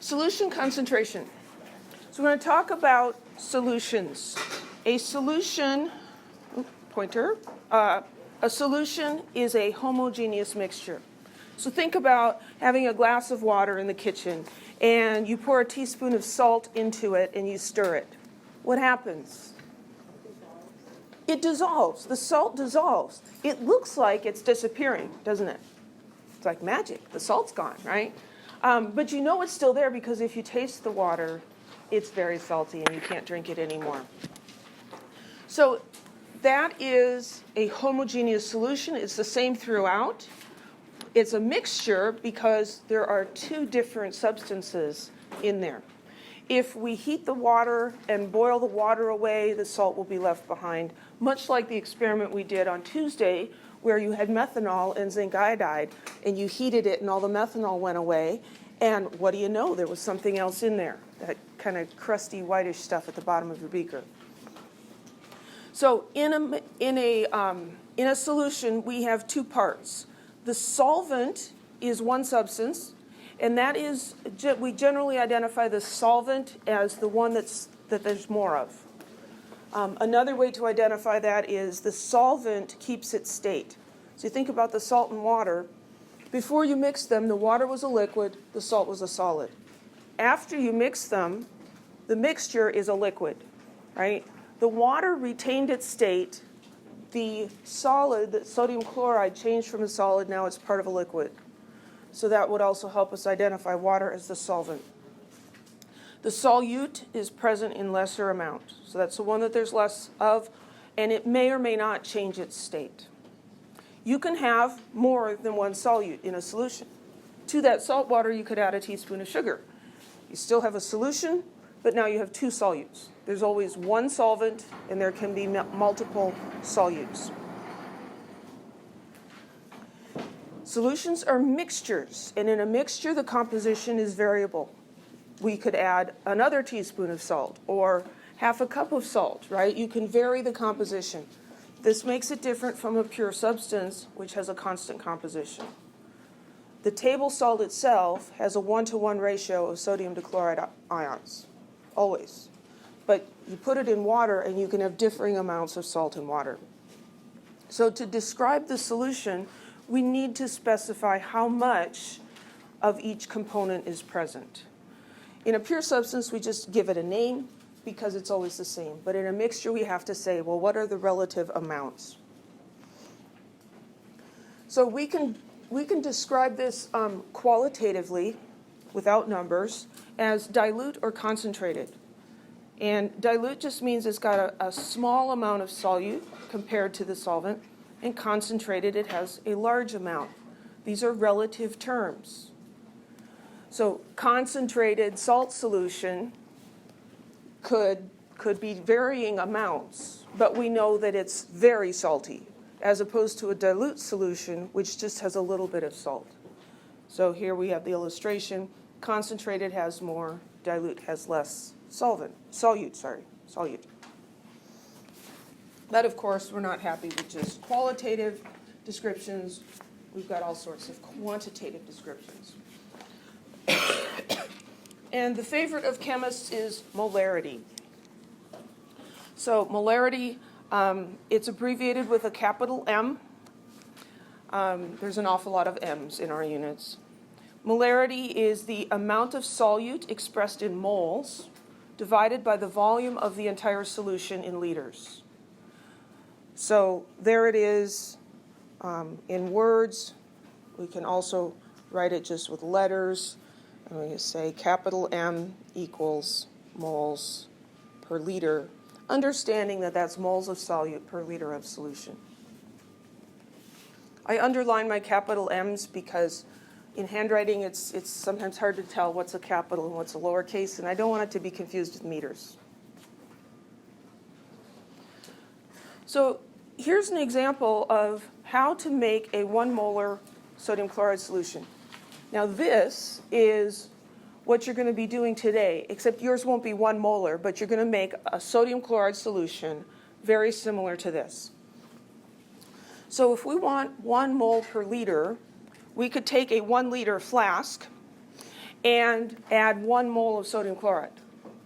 Solution concentration. So we're going to talk about solutions. A solution, a solution is a homogeneous mixture. So think about having a glass of water in the kitchen, and you pour a teaspoon of salt into it, and you stir it. What happens? It dissolves. The salt dissolves. It looks like it's disappearing, doesn't it? It's like magic. The salt's gone, right? But you know it's still there because if you taste the water, it's very salty and you can't drink it anymore. So that is a homogeneous solution. It's the same throughout. It's a mixture because there are two different substances in there. If we heat the water and boil the water away, the salt will be left behind, much like the experiment we did on Tuesday where you had methanol and zinc iodide, and you heated it and all the methanol went away, and what do you know? There was something else in there, that kind of crusty whitish stuff at the bottom of your beaker. So in a solution, we have two parts. The solvent is one substance, and that is, we generally identify the solvent as the one that there's more of. Another way to identify that is the solvent keeps its state. So you think about the salt and water. Before you mix them, the water was a liquid, the salt was a solid. After you mix them, the mixture is a liquid, right? The water retained its state. The solid, the sodium chloride, changed from a solid, now it's part of a liquid. So that would also help us identify water as the solvent. The solute is present in lesser amount. So that's the one that there's less of, and it may or may not change its state. You can have more than one solute in a solution. To that salt water, you could add a teaspoon of sugar. You still have a solution, but now you have two solutes. There's always one solvent, and there can be multiple solutes. Solutions are mixtures, and in a mixture, the composition is variable. We could add another teaspoon of salt or half a cup of salt, right? You can vary the composition. This makes it different from a pure substance, which has a constant composition. The table salt itself has a 1-to-1 ratio of sodium to chloride ions, always. But you put it in water, and you can have differing amounts of salt in water. So to describe the solution, we need to specify how much of each component is present. In a pure substance, we just give it a name because it's always the same. But in a mixture, we have to say, well, what are the relative amounts? So we can describe this qualitatively, without numbers, as dilute or concentrated. And dilute just means it's got a small amount of solute compared to the solvent, and concentrated, it has a large amount. These are relative terms. So concentrated salt solution could be varying amounts, but we know that it's very salty, as opposed to a dilute solution, which just has a little bit of salt. So here we have the illustration. Concentrated has more, dilute has less solute. But of course, we're not happy with just qualitative descriptions. We've got all sorts of quantitative descriptions. And the favorite of chemists is molarity. So molarity, it's abbreviated with a capital M. There's an awful lot of M's in our units. Molarity is the amount of solute expressed in moles divided by the volume of the entire solution in liters. So there it is in words. We can also write it just with letters. And we say capital M equals moles per liter, understanding that that's moles of solute per liter of solution. I underline my capital M's because in handwriting it's sometimes hard to tell what's a capital and what's a lowercase, and I don't want it to be confused with meters. So here's an example of how to make a 1 molar sodium chloride solution. Now this is what you're going to be doing today, except yours won't be 1 molar, but you're going to make a sodium chloride solution very similar to this. So if we want 1 mole per liter, we could take a 1 liter flask and add 1 mole of sodium chloride.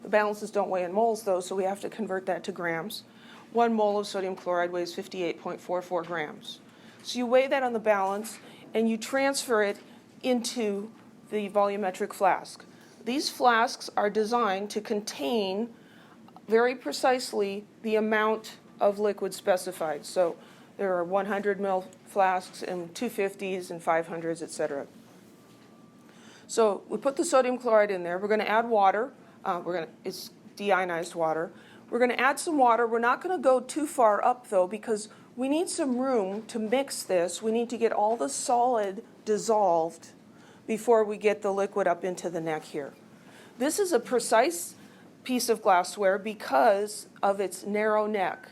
The balances don't weigh in moles, though, so we have to convert that to grams. 1 mole of sodium chloride weighs 58.44 grams. So you weigh that on the balance, and you transfer it into the volumetric flask. These flasks are designed to contain very precisely the amount of liquid specified. So there are 100 ml flasks and 250s and 500s, etc. So we put the sodium chloride in there. We're going to add water. It's deionized water. We're going to add some water. We're not going to go too far up, though, because we need some room to mix this. We need to get all the solid dissolved before we get the liquid up into the neck here. This is a precise piece of glassware because of its narrow neck.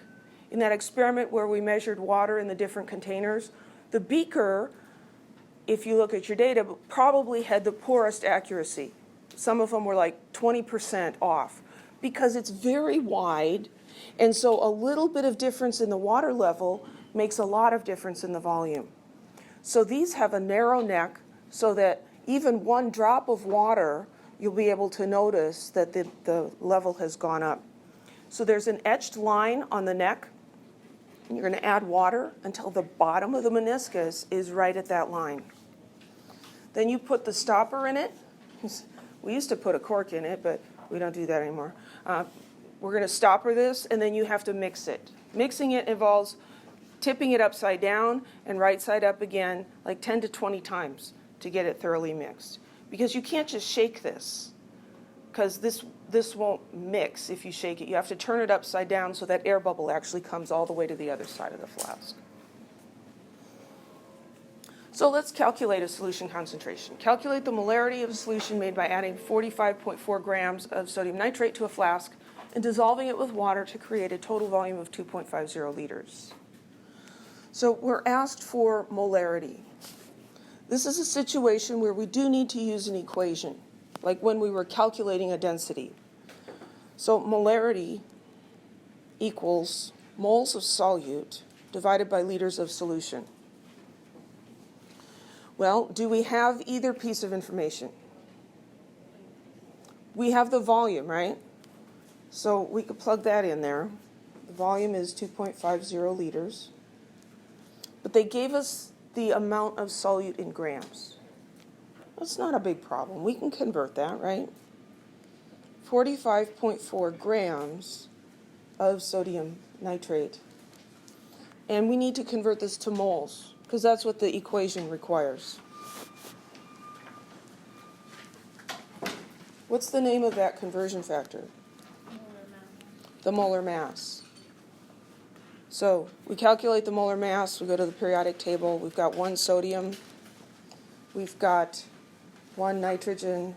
In that experiment where we measured water in the different containers, the beaker, if you look at your data, probably had the poorest accuracy. Some of them were like 20% off because it's very wide, and so a little bit of difference in the water level makes a lot of difference in the volume. So these have a narrow neck so that even 1 drop of water, you'll be able to notice that the level has gone up. So there's an etched line on the neck, and you're going to add water until the bottom of the meniscus is right at that line. Then you put the stopper in it. We used to put a cork in it, but we don't do that anymore. We're going to stopper this, and then you have to mix it. Mixing it involves tipping it upside down and right side up again, like 10 to 20 times to get it thoroughly mixed. Because you can't just shake this, because this won't mix if you shake it. You have to turn it upside down so that air bubble actually comes all the way to the other side of the flask. So let's calculate a solution concentration. Calculate the molarity of a solution made by adding 45.4 grams of sodium nitrate to a flask and dissolving it with water to create a total volume of 2.50 liters. So we're asked for molarity. This is a situation where we do need to use an equation, like when we were calculating a density. So molarity equals moles of solute divided by liters of solution. Well, do we have either piece of information? We have the volume, right? So we could plug that in there. The volume is 2.50 liters. But they gave us the amount of solute in grams. That's not a big problem. We can convert that, right? 45.4 grams of sodium nitrate. And we need to convert this to moles, because that's what the equation requires. What's the name of that conversion factor? Molar mass. The molar mass. So we calculate the molar mass, we go to the periodic table, we've got 1 sodium, we've got 1 nitrogen,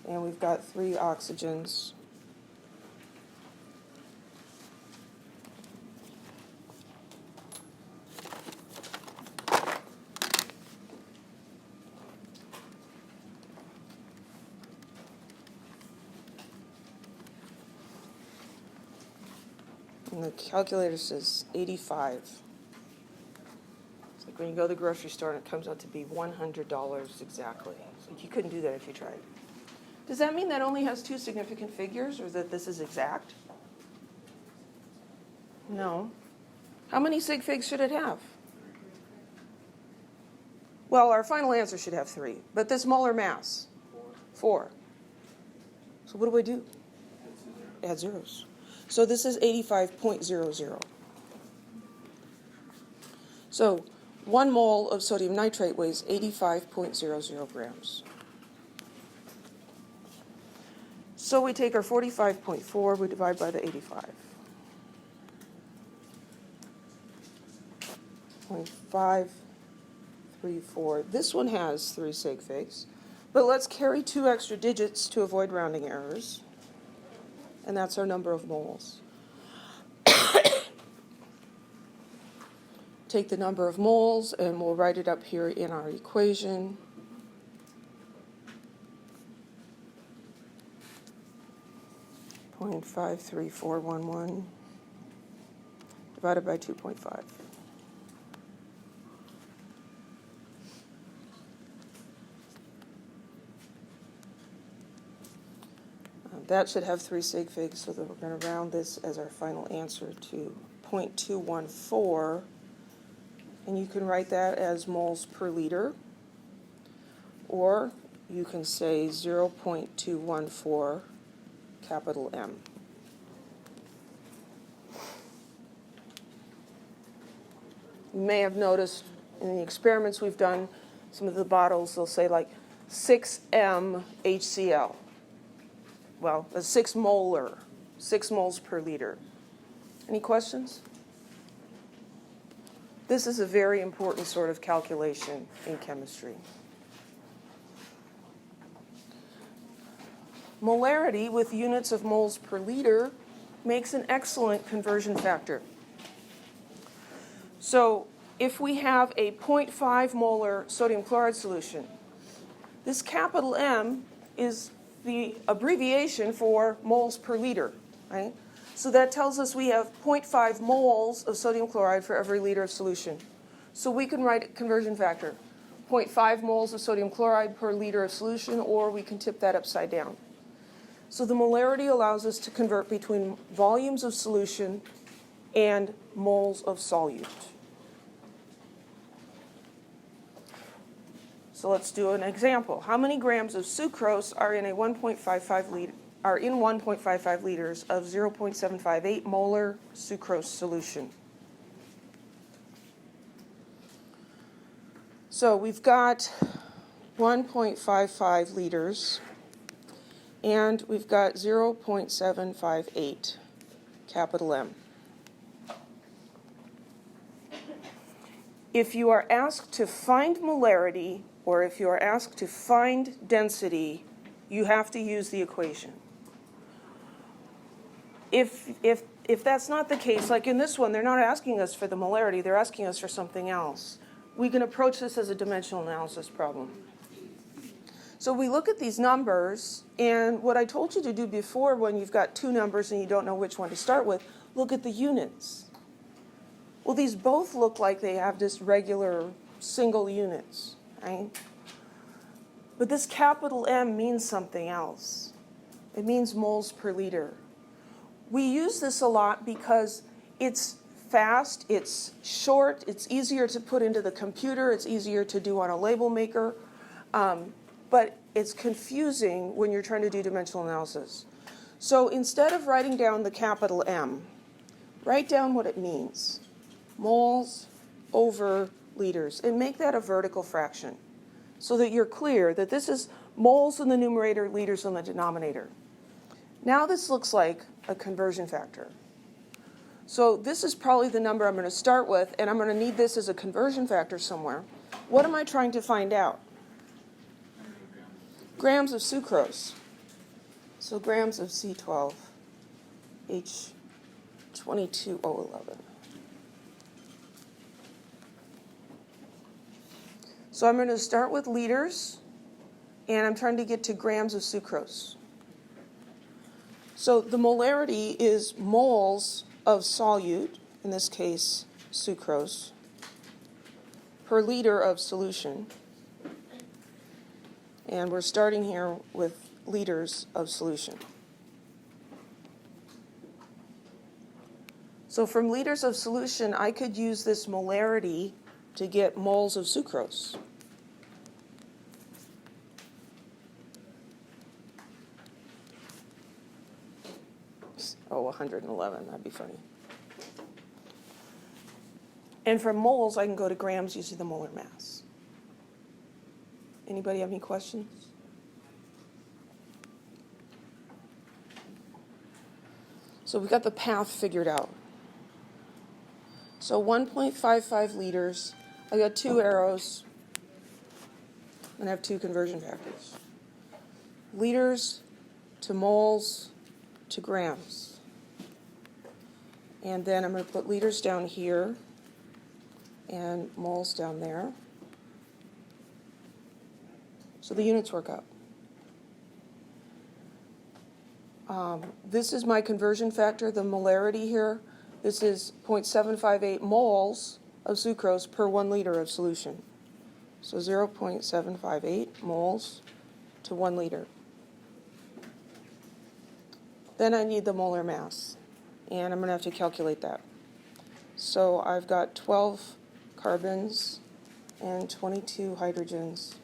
and we've got 3 oxygens. And the calculator says 85. It's like when you go to the grocery store and it comes out to be $100 exactly. It's like you couldn't do that if you tried. Does that mean that only has 2 significant figures, or that this is exact? No. How many sig figs should it have? Well, our final answer should have 3, but this molar mass? 4. So what do we do? Add zeros. So this is 85.00. So 1 mole of sodium nitrate weighs 85.00 grams. So we take our 45.4, we divide by the 85. 0.534. This one has 3 sig figs, but let's carry 2 extra digits to avoid rounding errors. And that's our number of moles. Take the number of moles, and we'll write it up here in our equation. .53411 divided by 2.5. that should have 3 sig figs, so that we're going to round this as our final answer to 0.214. And you can write that as moles per liter, or you can say 0.214 capital M. You may have noticed in the experiments we've done, some of the bottles, they'll say like 6M HCl. Well, that's 6 molar, 6 moles per liter. Any questions? This is a very important sort of calculation in chemistry. Molarity with units of moles per liter makes an excellent conversion factor. So if we have a 0.5 molar sodium chloride solution, this capital M is the abbreviation for moles per liter, right? So that tells us we have 0.5 moles of sodium chloride for every liter of solution. So we can write a conversion factor, 0.5 moles of sodium chloride per liter of solution, or we can tip that upside down. So the molarity allows us to convert between volumes of solution and moles of solute. So let's do an example. How many grams of sucrose are in 1.55 liters of 0.758 molar sucrose solution? So we've got 1.55 liters, and we've got 0.758 capital M. If you are asked to find molarity, or if you are asked to find density, you have to use the equation. If that's not the case, like in this one, they're not asking us for the molarity, they're asking us for something else. We can approach this as a dimensional analysis problem. So we look at these numbers, and what I told you to do before when you've got 2 numbers and you don't know which one to start with, look at the units. Well, these both look like they have just regular single units, right? But this capital M means something else. It means moles per liter. We use this a lot because it's fast, it's short, it's easier to put into the computer, it's easier to do on a label maker, but it's confusing when you're trying to do dimensional analysis. So instead of writing down the capital M, write down what it means. Moles over liters, and make that a vertical fraction so that you're clear that this is moles in the numerator, liters in the denominator. Now this looks like a conversion factor. So this is probably the number I'm going to start with, and I'm going to need this as a conversion factor somewhere. What am I trying to find out? Grams of sucrose. So grams of C12H22O11. So I'm going to start with liters, and I'm trying to get to grams of sucrose. So the molarity is moles of solute, in this case sucrose, per liter of solution. And we're starting here with liters of solution. So from liters of solution, I could use this molarity to get moles of sucrose. Oh, 111, that'd be funny. And from moles, I can go to grams using the molar mass. Anybody have any questions? So we've got the path figured out. So 1.55 liters, I got 2 arrows, and I have 2 conversion factors. Liters to moles to grams. And then I'm going to put liters down here and moles down there. So the units work out. This is my conversion factor, the molarity here. This is 0.758 moles of sucrose per 1 liter of solution. So 0.758 moles to 1 liter. Then I need the molar mass, and I'm going to have to calculate that. So I've got 12 carbons and 22 hydrogens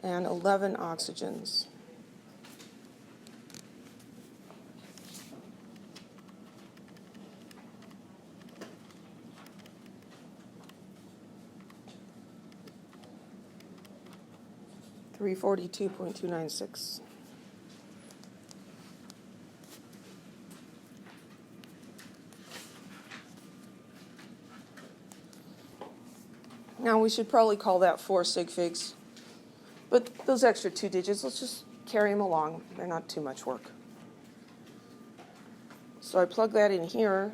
and 11 oxygens. $342.296. Now we should probably call that 4 sig figs. But those extra 2 digits, let's just carry them along. They're not too much work. So I plug that in here,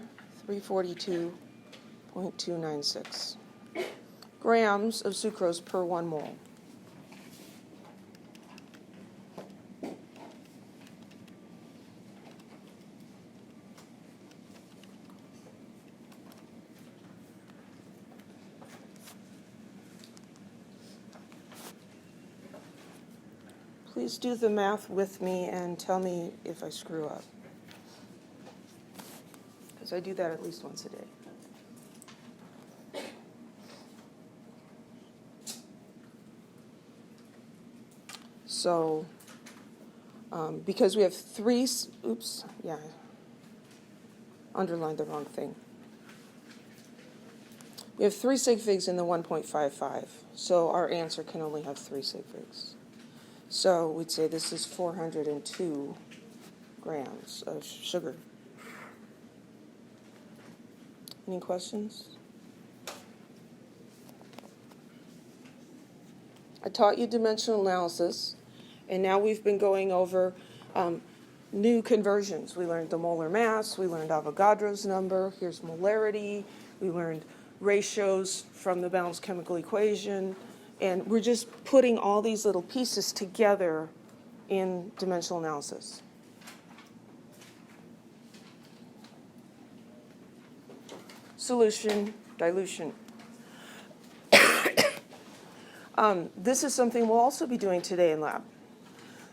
342.296 grams of sucrose per 1 mole. Please do the math with me and tell me if I screw up, because I do that at least once a day. So, because we have underlined the wrong thing. We have 3 sig figs in the 1.55, so our answer can only have 3 sig figs. So we'd say this is 402 grams of sugar. Any questions? I taught you dimensional analysis, and now we've been going over new conversions. We learned the molar mass, we learned Avogadro's number, here's molarity, we learned ratios from the balanced chemical equation, and we're just putting all these little pieces together in dimensional analysis. Solution, dilution. This is something we'll also be doing today in lab.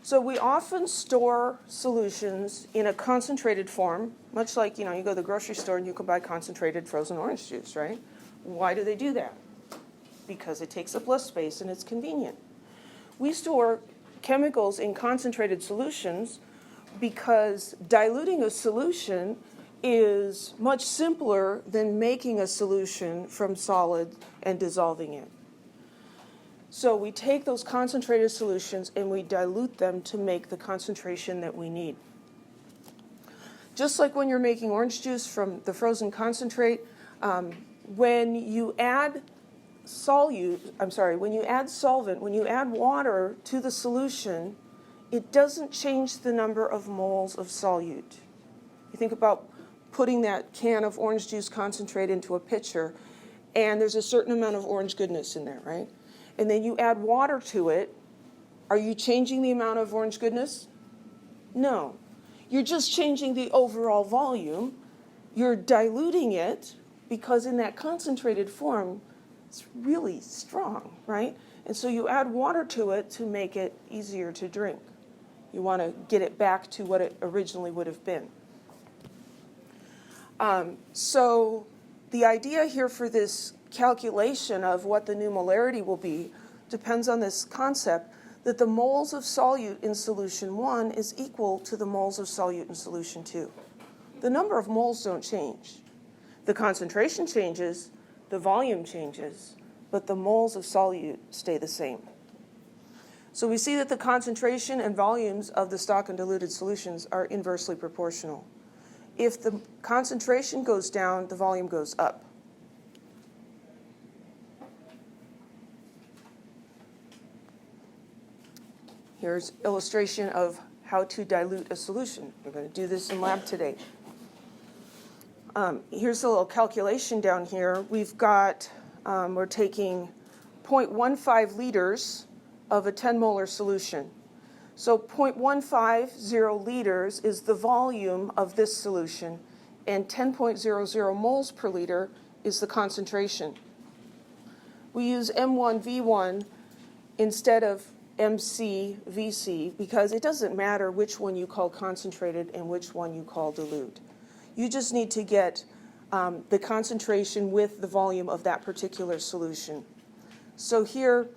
So we often store solutions in a concentrated form, much like, you go to the grocery store and you can buy concentrated frozen orange juice, right? Why do they do that? Because it takes up less space and it's convenient. We store chemicals in concentrated solutions because diluting a solution is much simpler than making a solution from solid and dissolving it. So we take those concentrated solutions and we dilute them to make the concentration that we need. Just like when you're making orange juice from the frozen concentrate, when you add when you add water to the solution, it doesn't change the number of moles of solute. You think about putting that can of orange juice concentrate into a pitcher, and there's a certain amount of orange goodness in there, right? And then you add water to it. Are you changing the amount of orange goodness? No. You're just changing the overall volume. You're diluting it because in that concentrated form, it's really strong, right? And so you add water to it to make it easier to drink. You want to get it back to what it originally would have been. So the idea here for this calculation of what the new molarity will be depends on this concept that the moles of solute in solution 1 is equal to the moles of solute in solution 2. The number of moles don't change. The concentration changes, the volume changes, but the moles of solute stay the same. So we see that the concentration and volumes of the stock and diluted solutions are inversely proportional. If the concentration goes down, the volume goes up. Here's illustration of how to dilute a solution. We're going to do this in lab today. Here's a little calculation down here. We've got, we're taking 0.15 liters of a 10 molar solution. So 0.150 liters is the volume of this solution, and 10.00 moles per liter is the concentration. We use M1V1 instead of MC, VC, because it doesn't matter which one you call concentrated and which one you call dilute. You just need to get the concentration with the volume of that particular solution. So here,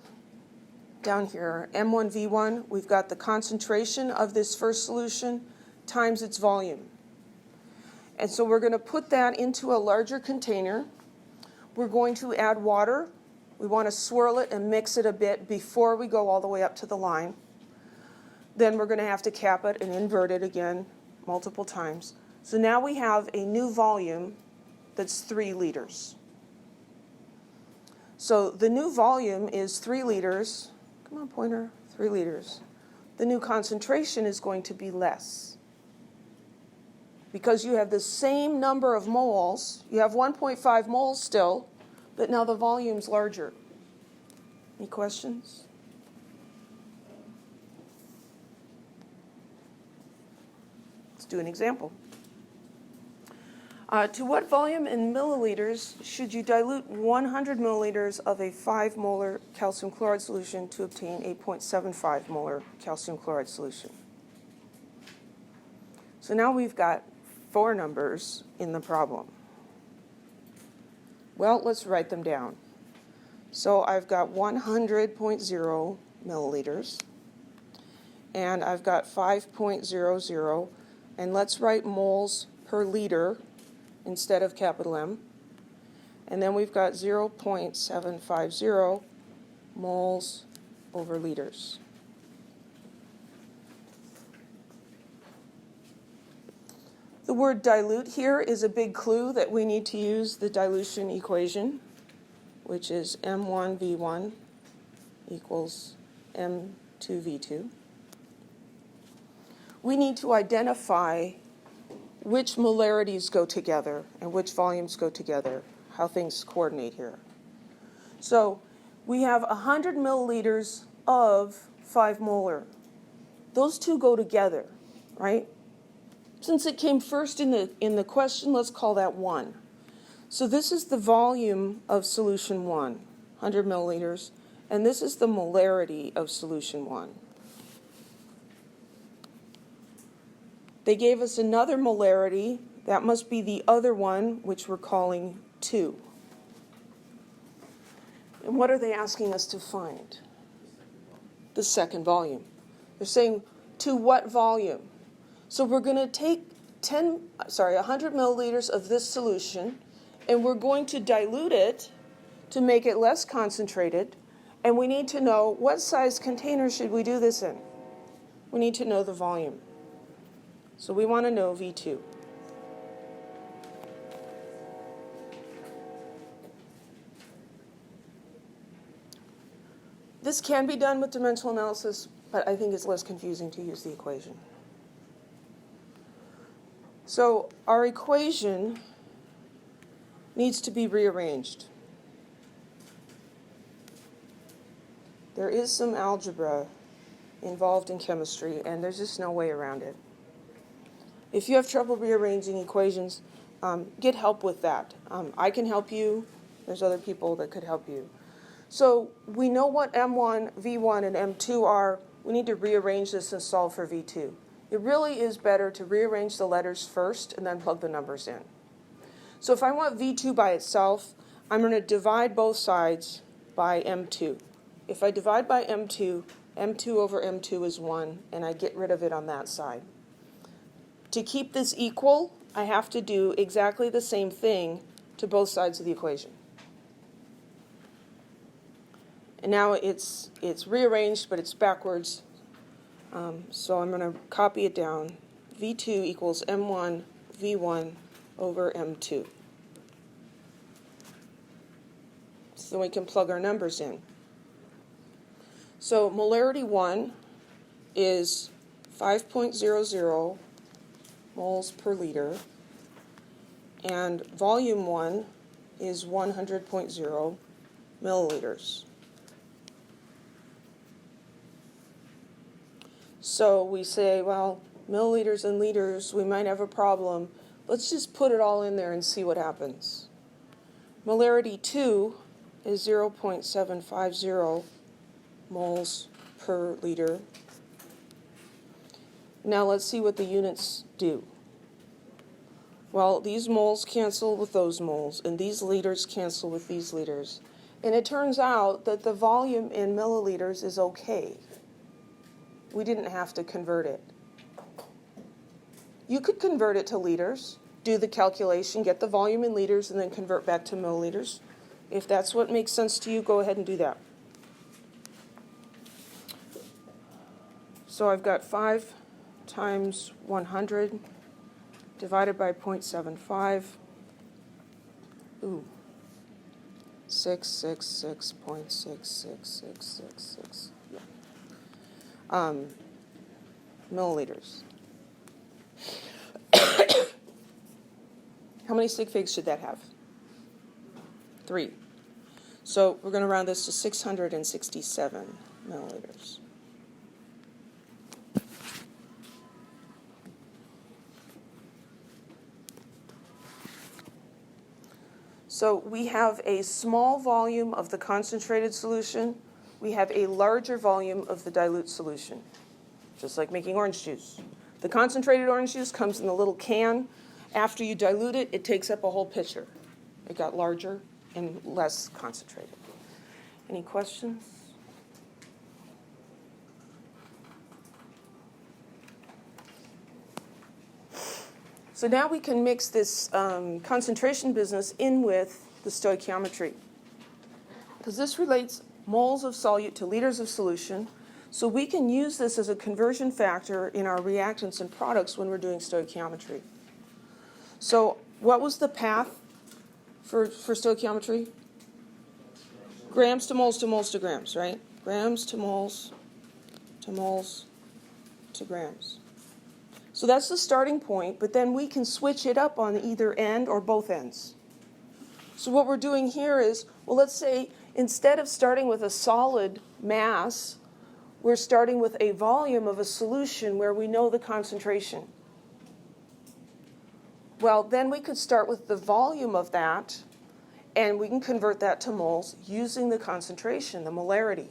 down here, M1, V1, we've got the concentration of this first solution times its volume. And so we're going to put that into a larger container. We're going to add water. We want to swirl it and mix it a bit before we go all the way up to the line. Then we're going to have to cap it and invert it again multiple times. So now we have a new volume that's 3 liters. So the new volume is 3 liters. Come on, pointer, 3 liters. The new concentration is going to be less. Because you have the same number of moles, you have 1.5 moles still, but now the volume's larger. Any questions? Let's do an example. To what volume in milliliters should you dilute 100 milliliters of a 5 molar calcium chloride solution to obtain 8.75 molar calcium chloride solution? So now we've got 4 numbers in the problem. Well, let's write them down. So I've got 100.0 milliliters, and I've got 5.00, and let's write moles per liter instead of capital M. And then we've got 0.750 moles over liters. The word dilute here is a big clue that we need to use the dilution equation, which is M1V1 equals M2V2. We need to identify which molarities go together and which volumes go together, how things coordinate here. So we have 100 milliliters of 5 molar. Those two go together, right? Since it came first in the question, let's call that 1. So this is the volume of solution 1, 100 milliliters, and this is the molarity of solution 1. They gave us another molarity. That must be the other one, which we're calling 2. And what are they asking us to find? The second volume. They're saying, to what volume? So we're going to take 100 milliliters of this solution, and we're going to dilute it to make it less concentrated. And we need to know what size container should we do this in. We need to know the volume. So we want to know V2. This can be done with dimensional analysis, but I think it's less confusing to use the equation. So our equation needs to be rearranged. There is some algebra involved in chemistry, and there's just no way around it. If you have trouble rearranging equations, get help with that. I can help you. There's other people that could help you. So we know what M1, V1, and M2 are. We need to rearrange this and solve for V2. It really is better to rearrange the letters first and then plug the numbers in. So if I want V2 by itself, I'm going to divide both sides by M2. If I divide by M2, M2 over M2 is 1, and I get rid of it on that side. To keep this equal, I have to do exactly the same thing to both sides of the equation. And now it's rearranged, but it's backwards. So I'm going to copy it down. V2 equals M1 V1 over M2. So we can plug our numbers in. So molarity 1 is 5.00 moles per liter, and volume 1 is 100.0 milliliters. So we say, well, milliliters and liters, we might have a problem. Let's just put it all in there and see what happens. Molarity 2 is 0.750 moles per liter. Now let's see what the units do. Well, these moles cancel with those moles, and these liters cancel with these liters. And it turns out that the volume in milliliters is okay. We didn't have to convert it. You could convert it to liters, do the calculation, get the volume in liters, and then convert back to milliliters. If that's what makes sense to you, go ahead and do that. So I've got 5 times 100 divided by 0.75. Ooh. 666.66666. Yeah. Milliliters. How many sig figs should that have? 3. So we're going to round this to 667 milliliters. So we have a small volume of the concentrated solution. We have a larger volume of the dilute solution, just like making orange juice. The concentrated orange juice comes in a little can. After you dilute it, it takes up a whole pitcher. It got larger and less concentrated. Any questions? So now we can mix this concentration business in with the stoichiometry, because this relates moles of solute to liters of solution. So we can use this as a conversion factor in our reactants and products when we're doing stoichiometry. So what was the path for stoichiometry? Grams to moles to moles to grams, right? Grams to moles to grams. So that's the starting point, but then we can switch it up on either end or both ends. So what we're doing here is, well, let's say instead of starting with a solid mass, we're starting with a volume of a solution where we know the concentration. Well, then we could start with the volume of that, and we can convert that to moles using the concentration, the molarity.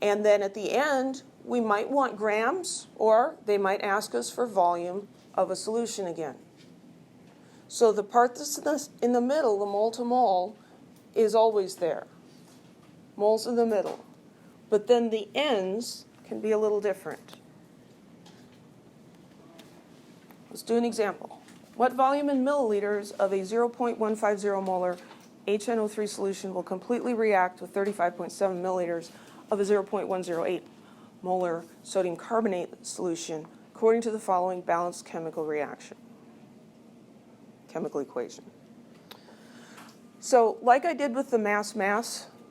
And then at the end, we might want grams, or they might ask us for volume of a solution again. So the part that's in the middle, the mole to mole, is always there. Moles in the middle. But then the ends can be a little different. Let's do an example. What volume in milliliters of a 0.150 molar HNO3 solution will completely react with 35.7 milliliters of a 0.108 molar sodium carbonate solution according to the following balanced chemical equation? So like I did with the mass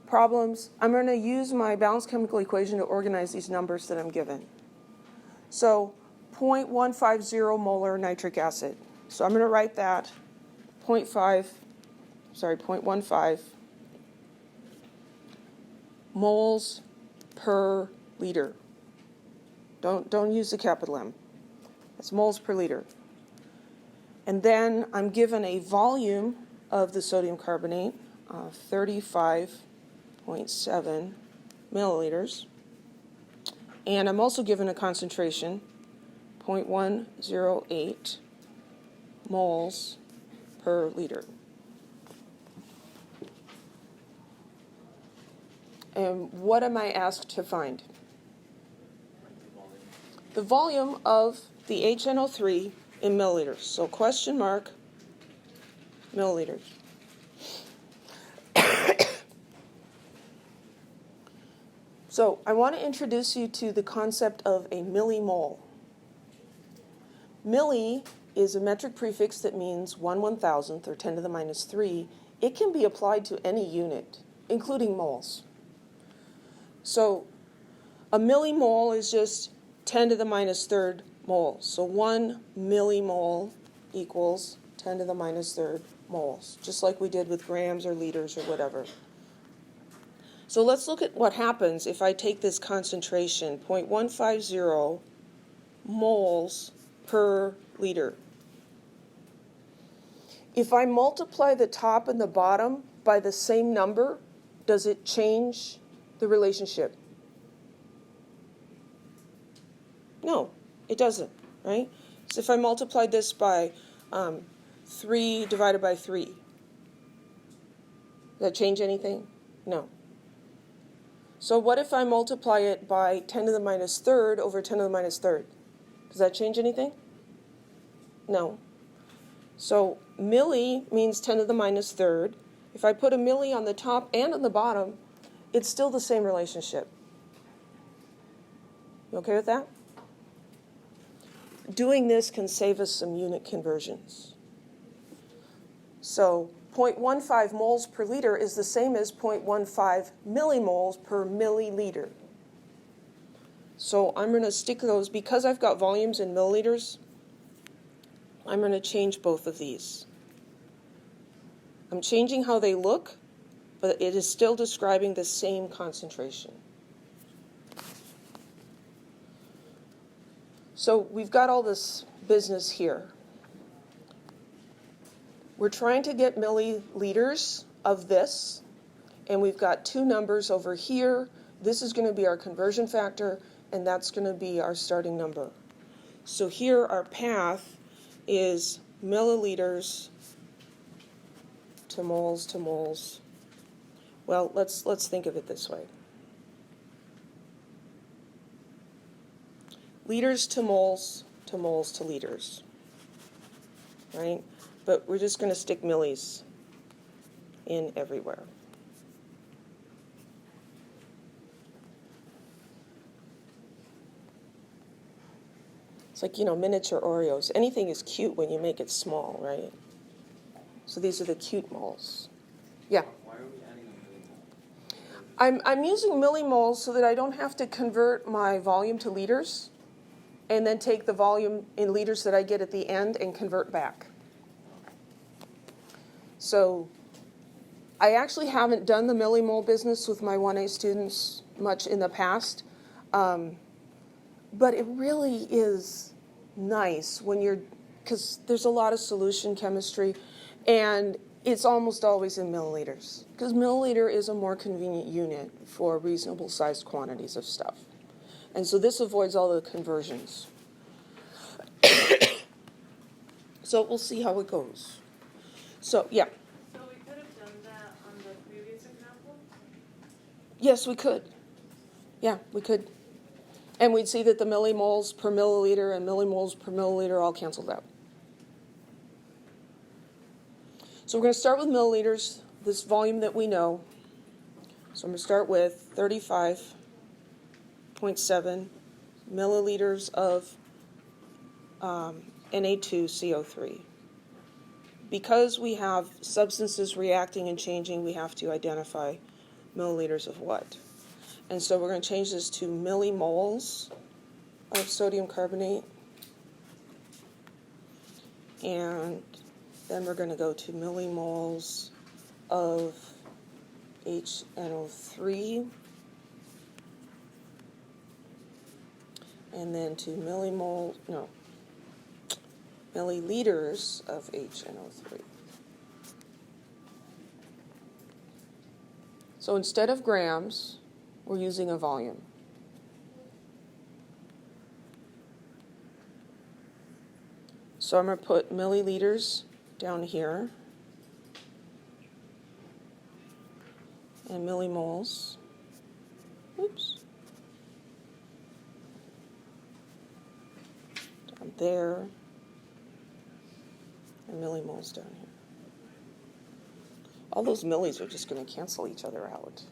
problems, I'm going to use my balanced chemical equation to organize these numbers that I'm given. So 0.150 molar nitric acid. So I'm going to write that 0.15 moles per liter. Don't use the capital M. It's moles per liter. And then I'm given a volume of the sodium carbonate, 35.7 milliliters. And I'm also given a concentration, 0.108 moles per liter. And what am I asked to find? The volume of the HNO3 in milliliters. So question mark, milliliters. So I want to introduce you to the concept of a millimole. Milli is a metric prefix that means 1/1000th or 10 to the minus 3. It can be applied to any unit, including moles. So a millimole is just 10 to the minus 3rd moles. So 1 millimole equals 10 to the minus 3rd moles, just like we did with grams or liters or whatever. So let's look at what happens if I take this concentration, 0.150 moles per liter. If I multiply the top and the bottom by the same number, does it change the relationship? No, it doesn't, right? So if I multiplied this by 3 divided by 3, does that change anything? No. So what if I multiply it by 10 to the minus third over 10 to the minus third? Does that change anything? No. So milli means 10 to the minus third. If I put a milli on the top and on the bottom, it's still the same relationship. You okay with that? Doing this can save us some unit conversions. So 0.15 moles per liter is the same as 0.15 millimoles per milliliter. So I'm going to stick those, because I've got volumes in milliliters, I'm going to change both of these. I'm changing how they look, but it is still describing the same concentration. So we've got all this business here. We're trying to get milliliters of this, and we've got two numbers over here. This is going to be our conversion factor, and that's going to be our starting number. So here our path is milliliters to moles to moles. Well, let's think of it this way. Liters to moles to moles to liters, right? But we're just going to stick millis in everywhere. It's like, miniature Oreos. Anything is cute when you make it small, right? So these are the cute moles. Yeah? Why are we adding a millimole? I'm using millimoles so that I don't have to convert my volume to liters and then take the volume in liters that I get at the end and convert back. So I actually haven't done the millimole business with my 1A students much in the past, but it really is nice when because there's a lot of solution chemistry, and it's almost always in milliliters, because milliliter is a more convenient unit for reasonable sized quantities of stuff. And so this avoids all the conversions. So we'll see how it goes. So, yeah. So we could have done that on the previous example? Yes, we could. Yeah, we could. And we'd see that the millimoles per milliliter and millimoles per milliliter all canceled out. So we're going to start with milliliters, this volume that we know. So I'm going to start with 35.7 milliliters of Na2CO3. Because we have substances reacting and changing, we have to identify milliliters of what. And so we're going to change this to millimoles of sodium carbonate. And then we're going to go to millimoles of HNO3. And then to milliliters of HNO3. So instead of grams, we're using a volume. So I'm going to put milliliters down here and millimoles. Oops. Down there. And millimoles down here. All those millis are just going to cancel each other out.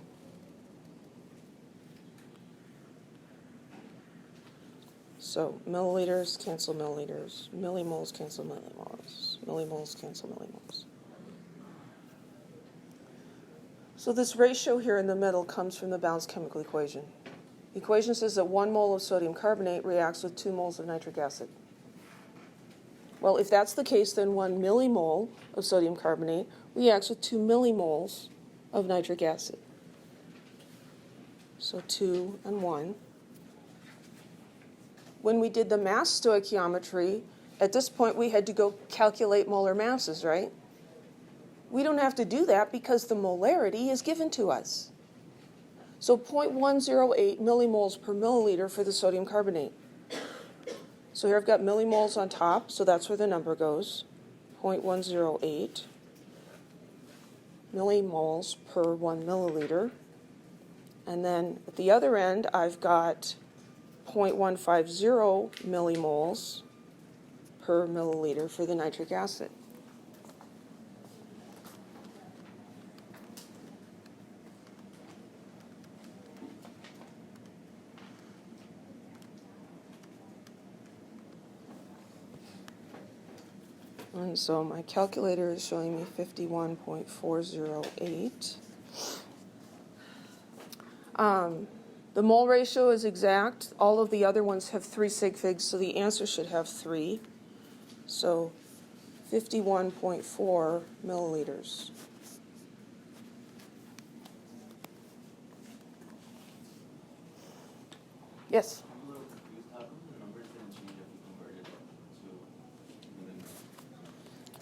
So milliliters cancel milliliters, millimoles cancel millimoles, millimoles cancel millimoles. So this ratio here in the middle comes from the balanced chemical equation. The equation says that 1 mole of sodium carbonate reacts with 2 moles of nitric acid. Well, if that's the case, then 1 millimole of sodium carbonate reacts with 2 millimoles of nitric acid. So 2 and 1. When we did the mass stoichiometry, at this point we had to go calculate molar masses, right? We don't have to do that because the molarity is given to us. So 0.108 millimoles per milliliter for the sodium carbonate. So here I've got millimoles on top, so that's where the number goes, 0.108 millimoles per 1 milliliter. And then at the other end, I've got 0.150 millimoles per milliliter for the nitric acid. And so my calculator is showing me 51.408. The mole ratio is exact. All of the other ones have 3 sig figs, so the answer should have 3. So 51.4 milliliters. Yes? I'm a little confused. How come the numbers didn't change if we converted it to millimole?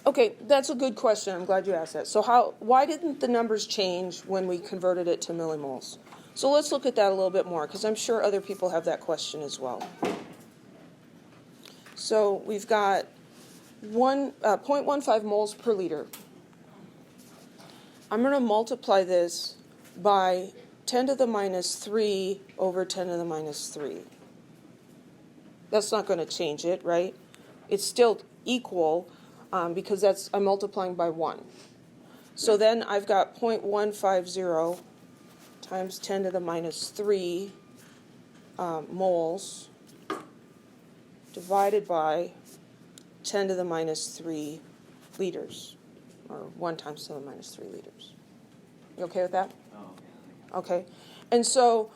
Okay, that's a good question. I'm glad you asked that. So why didn't the numbers change when we converted it to millimoles? So let's look at that a little bit more, because I'm sure other people have that question as well. So we've got 0.15 moles per liter. I'm going to multiply this by 10 to the minus 3 over 10 to the minus 3. That's not going to change it, right? It's still equal because I'm multiplying by 1. So then I've got 0.150 times 10 to the minus 3 moles divided by 10 to the minus 3 liters, or 1 times 10 to the minus 3 liters. You okay with that? Oh, Okay. And so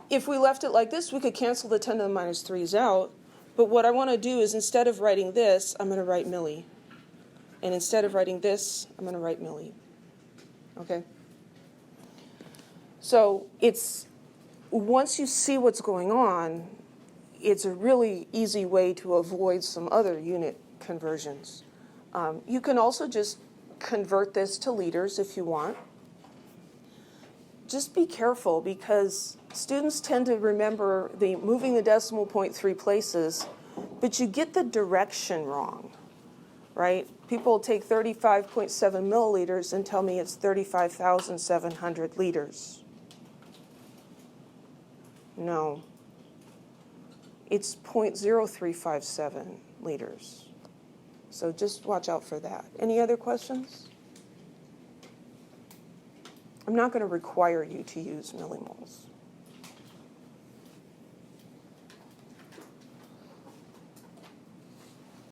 if we left it like this, we could cancel the 10 to the minus 3's out. But what I want to do is, instead of writing this, I'm going to write milli. And instead of writing this, I'm going to write milli. Okay? So once you see what's going on, it's a really easy way to avoid some other unit conversions. You can also just convert this to liters if you want. Just be careful, because students tend to remember moving the decimal point 3 places, but you get the direction wrong, right? People take 35.7 milliliters and tell me it's 35,700 liters. No. It's 0.0357 liters. So just watch out for that. Any other questions? I'm not going to require you to use millimoles.